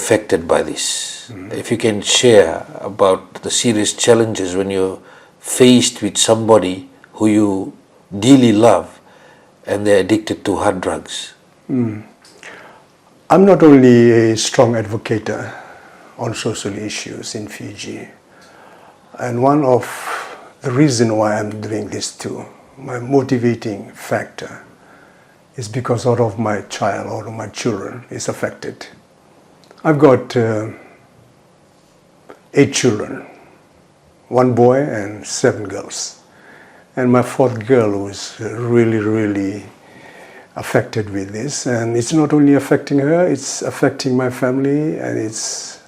affected by this. If you can share about the serious challenges when you're faced with somebody who you dearly love and they're addicted to hard drugs. I'm not only a strong advocate on social issues in Fiji, and one of the reasons why I'm doing this too, my motivating factor, is because all of my child, all of my children is affected. I've got 8 children, 1 boy and 7 girls. And my 4th girl was really affected with this. And it's not only affecting her, it's affecting my family, and it's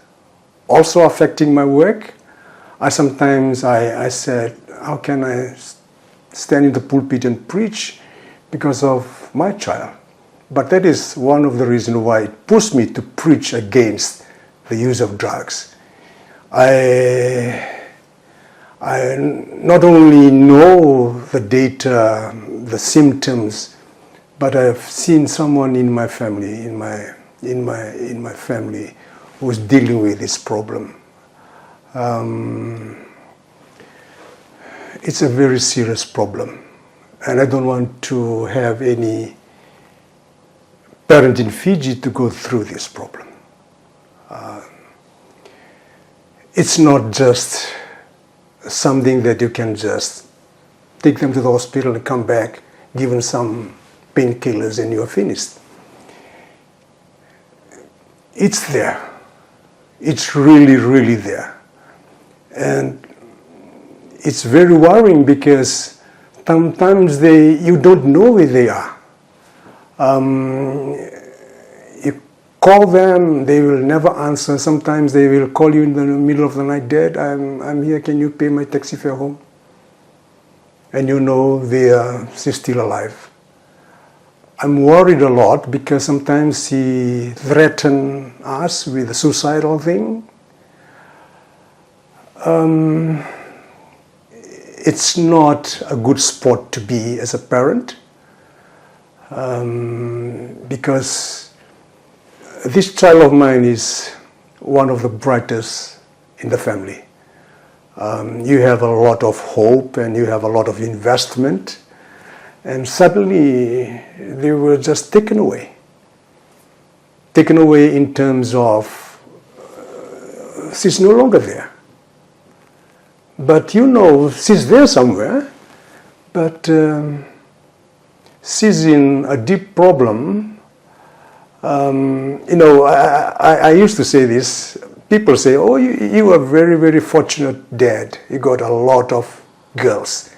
also affecting my work. I said, how can I stand in the pulpit and preach because of my child? But that is one of the reasons why it pushed me to preach against the use of drugs. I not only know the data, the symptoms, but I've seen someone in my family, in my family, who is dealing with this problem. It's a very serious problem, and I don't want to have any parent in Fiji to go through this problem. It's not just something that you can just take them to the hospital and come back, give them some painkillers and you're finished. It's there. It's really there. And it's very worrying because sometimes you don't know where they are. You call them, they will never answer. Sometimes they will call you in the middle of the night, Dad, I'm here, can you pay my taxi fare home? And you know she's still alive. I'm worried a lot because sometimes he threatens us with a suicidal thing. It's not a good spot to be as a parent, because this child of mine is one of the brightest in the family. You have a lot of hope and you have a lot of investment, and suddenly they were just taken away. Taken away in terms of she's no longer there. But you know, she's there somewhere, but she's in a deep problem. You know, I used to say this. People say, oh, you are very fortunate dad. You got a lot of girls.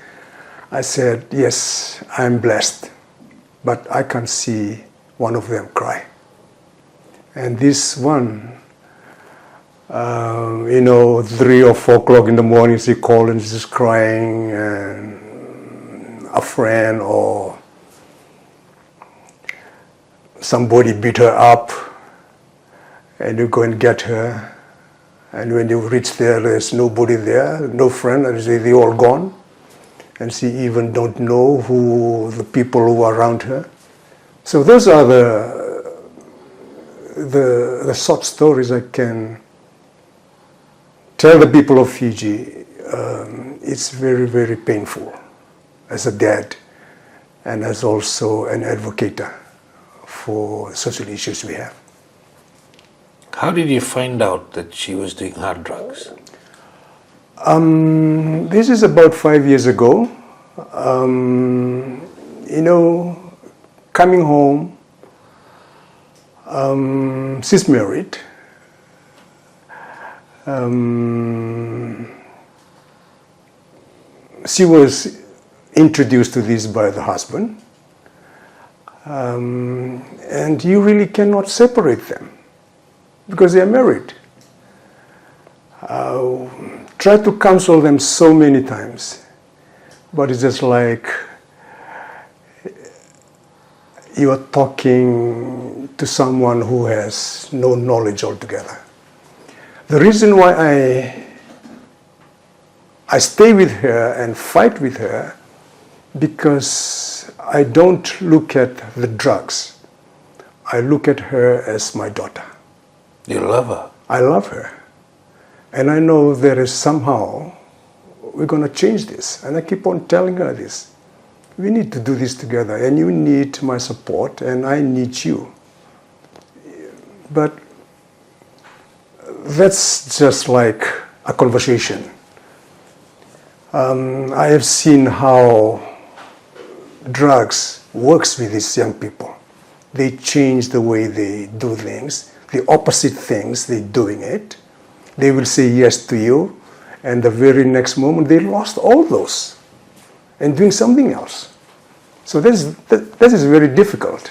I said, yes, I'm blessed, but I can't see one of them cry. And this one, you know, 3 or 4 o'clock in the morning, she called and she's crying, and a friend or somebody beat her up, and you go and get her, and when you reach there, there's nobody there, no friend, and they're all gone, and she even don't know who the people who are around her. So those are the short stories I can tell the people of Fiji. It's very painful as a dad and as also an advocate for social issues we have. How did you find out that she was doing hard drugs? This is about 5 years ago. You know, coming home, she's married. She was introduced to this by the husband, and you really cannot separate them because they are married. Try to counsel them so many times, but it's just like you are talking to someone who has no knowledge altogether. The reason why I stay with her and fight with her, because I don't look at the drugs. I look at her as my daughter. You love her. I love her. And I know there is somehow we're going to change this. And I keep on telling her this. We need to do this together, and you need my support, and I need you. But that's just like a conversation. I have seen how drugs works with these young people. They change the way they do things, the opposite things they're doing it. They will say yes to you, and the very next moment they lost all those and doing something else. So that is very difficult.